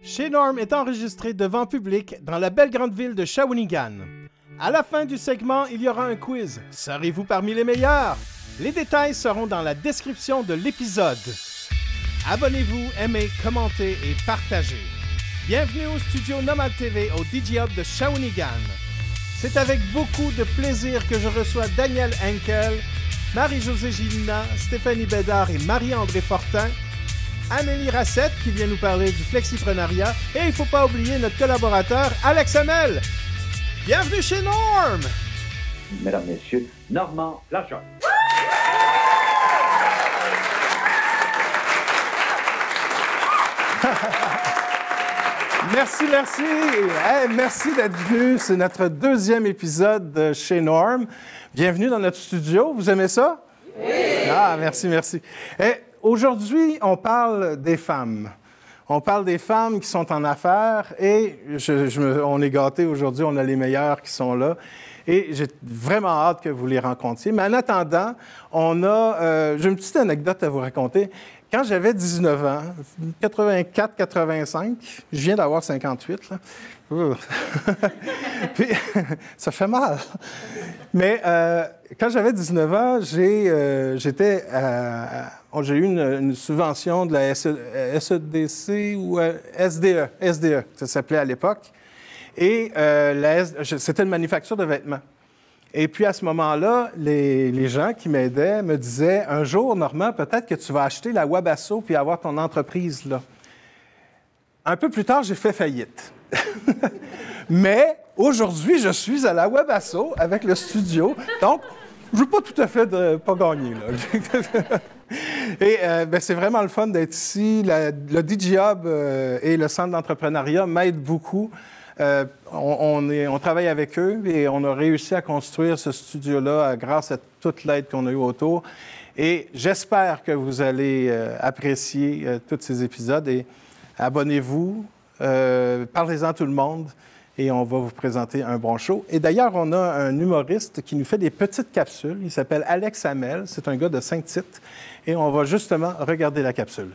Chez Norm est enregistré devant public dans la belle grande ville de Shawinigan. À la fin du segment, il y aura un quiz. Serez-vous parmi les meilleurs? Les détails seront dans la description de l'épisode. Abonnez-vous, aimez, commentez et partagez. Bienvenue au studio Nomad TV au DJ Hub de Shawinigan. C'est avec beaucoup de plaisir que je reçois Daniel Henkel, Marie-Josée Gélina, Stéphanie Bédard et Marie-André Fortin, Amélie Racette qui vient nous parler du flexiprenariat et il ne faut pas oublier notre collaborateur Alex Hamel. Bienvenue chez Norm! Mesdames, Messieurs, Normand Lajoie. Merci. Hey, merci d'être venu. C'est notre deuxième épisode de chez Norm. Bienvenue dans notre studio. Vous aimez ça? Oui! Ah, merci. Hey, aujourd'hui, on parle des femmes. On parle des femmes qui sont en affaires et on est gâtés aujourd'hui. On a les meilleures qui sont là. Et j'ai vraiment hâte que vous les rencontriez. Mais en attendant, j'ai une petite anecdote à vous raconter. Quand j'avais 19 ans, 84-85, je viens d'avoir 58, là. Puis, ça fait mal. Mais quand j'avais 19 ans, j'ai eu une subvention de la SEDC ou SDE, ça s'appelait à l'époque. Et c'était une manufacture de vêtements. Et puis, à ce moment-là, les gens qui m'aidaient me disaient « Un jour, Normand, peut-être que tu vas acheter la Wabasso puis avoir ton entreprise là. » Un peu plus tard, j'ai fait faillite. Mais aujourd'hui, je suis à la Wabasso avec le studio. Donc, je ne veux pas tout à fait pas gagner, là. Et c'est vraiment le fun d'être ici. Le DJ Hub et le Centre d'entrepreneuriat m'aident beaucoup. On travaille avec eux et on a réussi à construire ce studio-là grâce à toute l'aide qu'on a eue autour. Et j'espère que vous allez apprécier tous ces épisodes. Et abonnez-vous, parlez-en à tout le monde et on va vous présenter un bon show. Et d'ailleurs, on a un humoriste qui nous fait des petites capsules. Il s'appelle Alex Hamel. C'est un gars de Saint-Tite. Et on va justement regarder la capsule.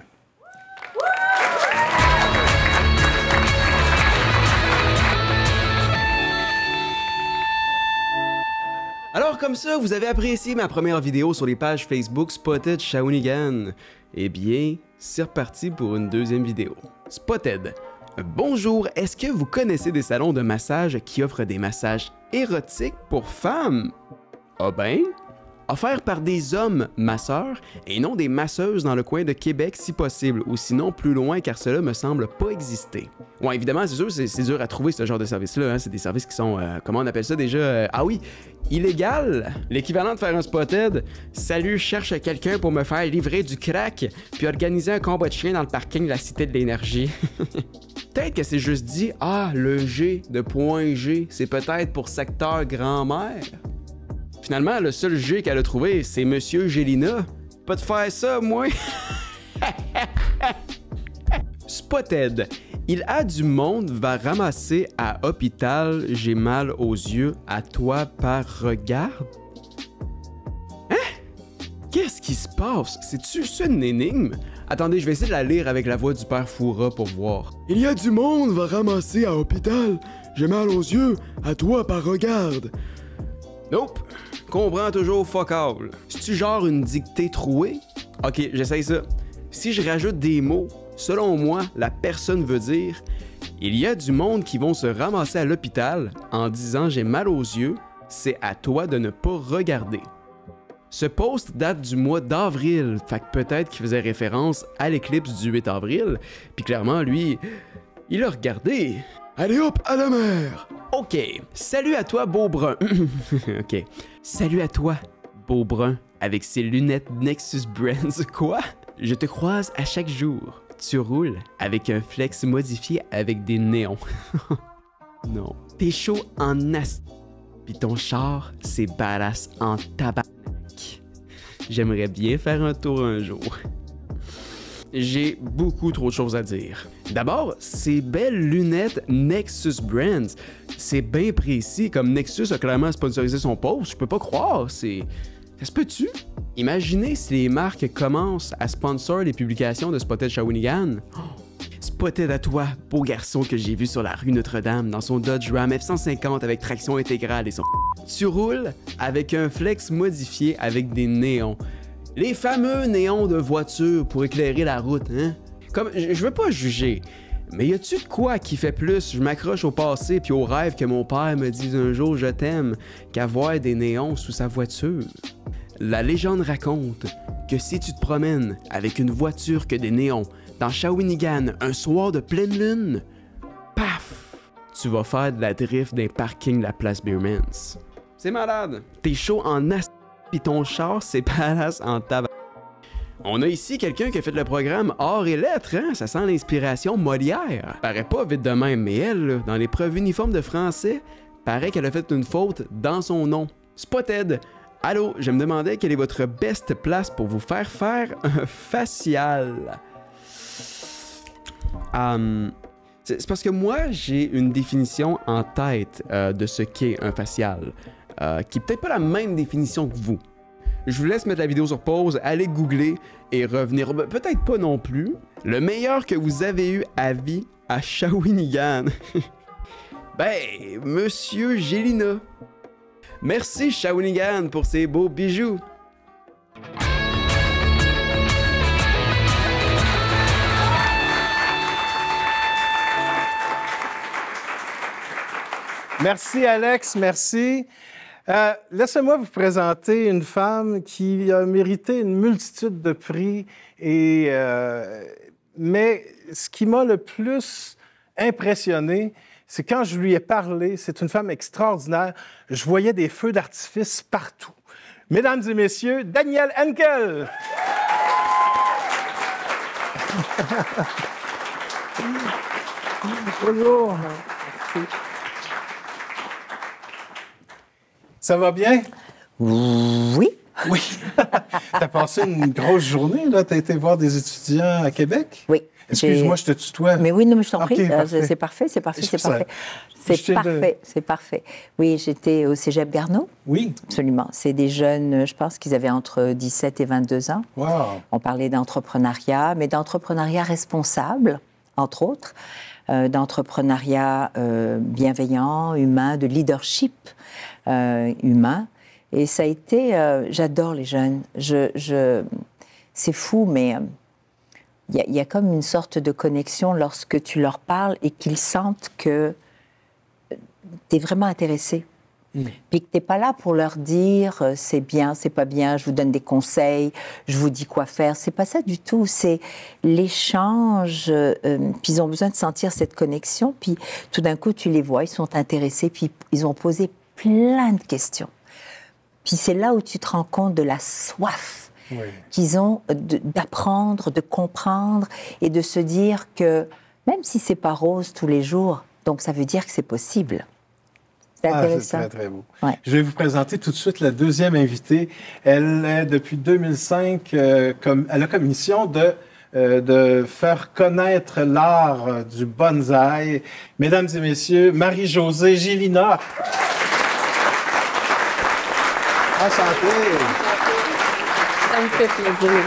Alors comme ça, vous avez apprécié ma première vidéo sur les pages Facebook Spotted Shawinigan. Eh bien, c'est reparti pour une deuxième vidéo. Spotted. Bonjour, est-ce que vous connaissez des salons de massage qui offrent des massages érotiques pour femmes? Ah ben, offerts par des hommes masseurs et non des masseuses dans le coin de Québec si possible, ou sinon plus loin car cela me semble pas exister. Ouais, évidemment, c'est sûr, c'est dur à trouver ce genre de service-là, hein. C'est des services qui sont, comment on appelle ça déjà? Ah oui, illégal! L'équivalent de faire un spotted, salut, cherche quelqu'un pour me faire livrer du crack, puis organiser un combat de chien dans le parking de la Cité de l'Énergie. Peut-être que c'est juste dit, ah, le G de point G, c'est peut-être pour secteur grand-mère. Finalement, le seul G qu'elle a trouvé, c'est Monsieur Gélina. Pas de faire ça, moi! Spotted. Il a du monde va ramasser à hôpital, j'ai mal aux yeux, à toi par regard? Hein? Qu'est-ce qui se passe? C'est-tu une énigme? Attendez, je vais essayer de la lire avec la voix du père Foura pour voir. Il y a du monde va ramasser à hôpital, j'ai mal aux yeux, à toi par regard. Nope. Comprends toujours fuck all. C'est-tu genre une dictée trouée? Ok, j'essaye ça. Si je rajoute des mots, selon moi, la personne veut dire « Il y a du monde qui vont se ramasser à l'hôpital en disant j'ai mal aux yeux, c'est à toi de ne pas regarder. » Ce post date du mois d'avril, fait que peut-être qu'il faisait référence à l'éclipse du 8 avril, puis clairement, lui, il a regardé. Allez hop, à la mer! Ok, salut à toi, beau brun. Ok, salut à toi, beau brun, avec ses lunettes Nexus Brands. Quoi? Je te croise à chaque jour. Tu roules avec un flex modifié avec des néons. Non. T'es chaud en ast... Pis ton char, c'est badass en tabac. J'aimerais bien faire un tour un jour. J'ai beaucoup trop de choses à dire. D'abord, ces belles lunettes Nexus Brands, c'est bien précis, comme Nexus a clairement sponsorisé son post, je peux pas croire, c'est... Ça se peut-tu? Imaginez si les marques commencent à sponsor les publications de Spotted Shawinigan. Oh, Spotted à toi, beau garçon que j'ai vu sur la rue Notre-Dame dans son Dodge Ram F-150 avec traction intégrale et son... Tu roules avec un flex modifié avec des néons. Les fameux néons de voiture pour éclairer la route, hein? Comme, je veux pas juger, mais y a-tu de quoi qui fait plus je m'accroche au passé puis au rêve que mon père me dise un jour je t'aime qu'avoir des néons sous sa voiture? La légende raconte que si tu te promènes avec une voiture que des néons dans Shawinigan un soir de pleine lune, paf, tu vas faire de la drift d'un parking de la place Beermans. C'est malade! T'es chaud en as pis ton char c'est palace en tabac. On a ici quelqu'un qui a fait le programme Arts et Lettres, hein? Ça sent l'inspiration Molière. Paraît pas vite de même, mais elle, là, dans l'épreuve uniforme de français, paraît qu'elle a fait une faute dans son nom. Spotted! Allô, je me demandais quelle est votre best place pour vous faire un facial. C'est parce que moi, j'ai une définition en tête de ce qu'est un facial, qui est peut-être pas la même définition que vous. Je vous laisse mettre la vidéo sur pause, aller googler et revenir. Peut-être pas non plus. Le meilleur que vous avez eu à vie à Shawinigan. Ben, Monsieur Gélina. Merci Shawinigan pour ces beaux bijoux. Merci Alex, merci. Laissez-moi vous présenter une femme qui a mérité une multitude de prix, mais ce qui m'a le plus impressionné, c'est quand je lui ai parlé. C'est une femme extraordinaire. Je voyais des feux d'artifice partout. Mesdames et messieurs, Danielle Henkel! Bonjour. Merci. Ça va bien? Oui. Oui. T'as passé une grosse journée, là. T'as été voir des étudiants à Québec? Oui. Excuse-moi, je te tutoie. Mais oui, non, mais je t'en prie. Okay, c'est parfait, c'est parfait, c'est ça, parfait. C'est parfait, c'est parfait. Oui, j'étais au Cégep Garneau. Oui. Absolument. C'est des jeunes, je pense qu'ils avaient entre 17 et 22 ans. Wow. On parlait d'entrepreneuriat, mais d'entrepreneuriat responsable, entre autres. D'entrepreneuriat bienveillant, humain, de leadership humain. Et ça a été... j'adore les jeunes. C'est fou, mais il y a comme une sorte de connexion lorsque tu leur parles et qu'ils sentent que tu es vraiment intéressé. Puis que tu n'es pas là pour leur dire c'est bien, c'est pas bien, je vous donne des conseils, je vous dis quoi faire. C'est pas ça du tout. C'est l'échange. Puis ils ont besoin de sentir cette connexion. Puis tout d'un coup, tu les vois, ils sont intéressés. Puis ils ont posé plein de questions. Puis c'est là où tu te rends compte de la soif qu'ils ont d'apprendre, de comprendre et de se dire que même si c'est pas rose tous les jours, donc ça veut dire que c'est possible. C'est intéressant. C'est très, très beau. Ouais. Je vais vous présenter tout de suite la deuxième invitée. Elle est, depuis 2005, elle a comme mission de faire connaître l'art du bonsaï. Mesdames et messieurs, Marie-Josée Gélina. Enchantée. Ça me fait plaisir.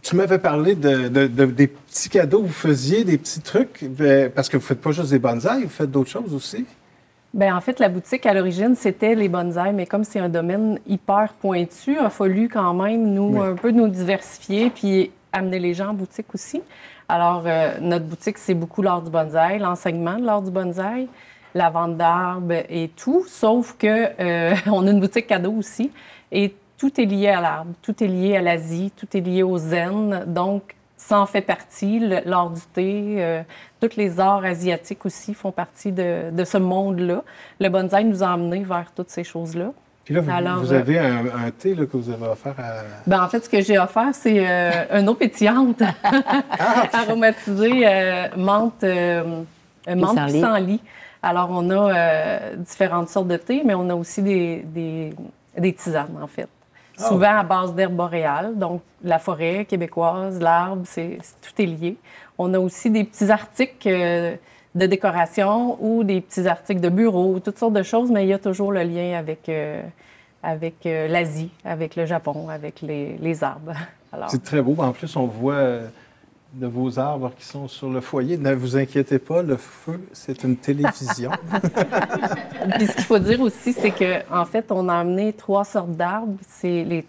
Tu m'avais parlé des petits cadeaux que vous faisiez, des petits trucs, parce que vous ne faites pas juste des bonsaïs, vous faites d'autres choses aussi. Bien, en fait, la boutique, à l'origine, c'était les bonsaïs, mais comme c'est un domaine hyper pointu, il a fallu quand même un peu nous diversifier puis amener les gens en boutique aussi. Alors, notre boutique, c'est beaucoup l'art du bonsaï, l'enseignement de l'art du bonsaï, la vente d'arbres et tout, sauf que on a une boutique cadeau aussi. Et tout est lié à l'arbre, tout est lié à l'Asie, tout est lié au zen. Donc, ça en fait partie. L'art du thé, tous les arts asiatiques aussi font partie de ce monde-là. Le bonsaï nous a amenés vers toutes ces choses-là. Puis là, vous avez un thé là, que vous avez offert à... Ben, en fait, ce que j'ai offert, c'est une eau pétillante aromatisée menthe pissenlit. Alors, on a différentes sortes de thé, mais on a aussi des tisanes, en fait. Oh. Souvent à base d'herbes boréales, donc la forêt québécoise, l'arbre, tout est lié. On a aussi des petits articles de décoration ou des petits articles de bureau, toutes sortes de choses, mais il y a toujours le lien avec avec l'Asie, avec le Japon, avec les arbres. C'est très beau. En plus, on voit de vos arbres qui sont sur le foyer. Ne vous inquiétez pas, le feu, c'est une télévision. Puis ce qu'il faut dire aussi, c'est qu'en fait, on a amené 3 sortes d'arbres. C'est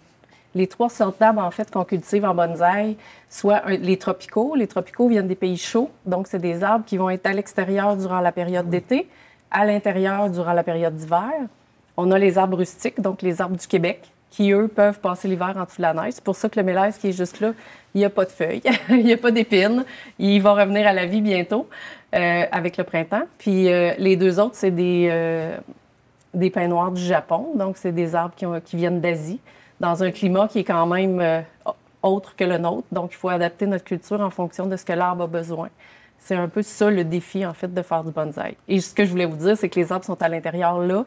les 3 sortes d'arbres, en fait, qu'on cultive en bonsaï, soit les tropicaux. Les tropicaux viennent des pays chauds, donc c'est des arbres qui vont être à l'extérieur durant la période d'été, à l'intérieur durant la période d'hiver. On a les arbres rustiques, donc les arbres du Québec, qui, eux, peuvent passer l'hiver en dessous de la neige. C'est pour ça que le mélèze qui est juste là, il n'y a pas de feuilles, il n'y a pas d'épines. Il va revenir à la vie bientôt avec le printemps. Puis les 2 autres, c'est des pins noirs du Japon. Donc, c'est des arbres qui viennent d'Asie, dans un climat qui est quand même autre que le nôtre. Donc, il faut adapter notre culture en fonction de ce que l'arbre a besoin. C'est un peu ça le défi, en fait, de faire du bonsaï. Et ce que je voulais vous dire, c'est que les arbres sont à l'intérieur là,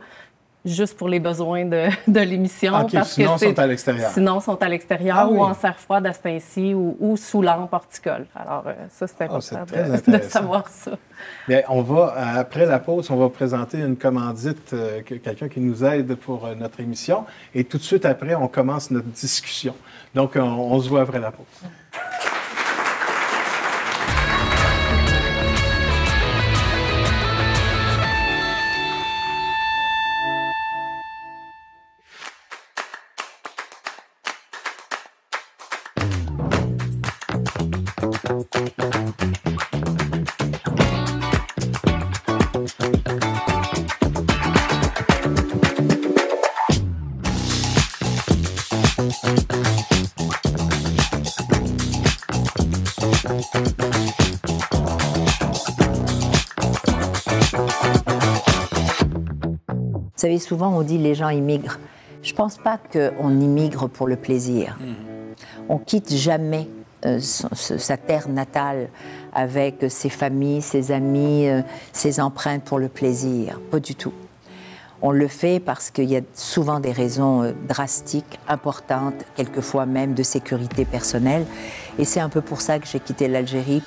juste pour les besoins de l'émission. OK, parce sinon, que sont à l'extérieur. Sinon, sont à l'extérieur ou en serre froide à ce temps-ci ou sous lampe horticole. Alors, ça, c'est important de savoir ça. Bien, on va, après la pause, on va présenter une commandite, quelqu'un qui nous aide pour notre émission. Et tout de suite après, on commence notre discussion. Donc, on se voit après la pause. Vous savez, souvent on dit les gens immigrent. Je ne pense pas qu'on immigre pour le plaisir. On quitte jamais sa terre natale avec ses familles, ses amis, ses empreintes pour le plaisir. Pas du tout. On le fait parce qu'il y a souvent des raisons drastiques, importantes, quelquefois même de sécurité personnelle. Et c'est un peu pour ça que j'ai quitté l'Algérie.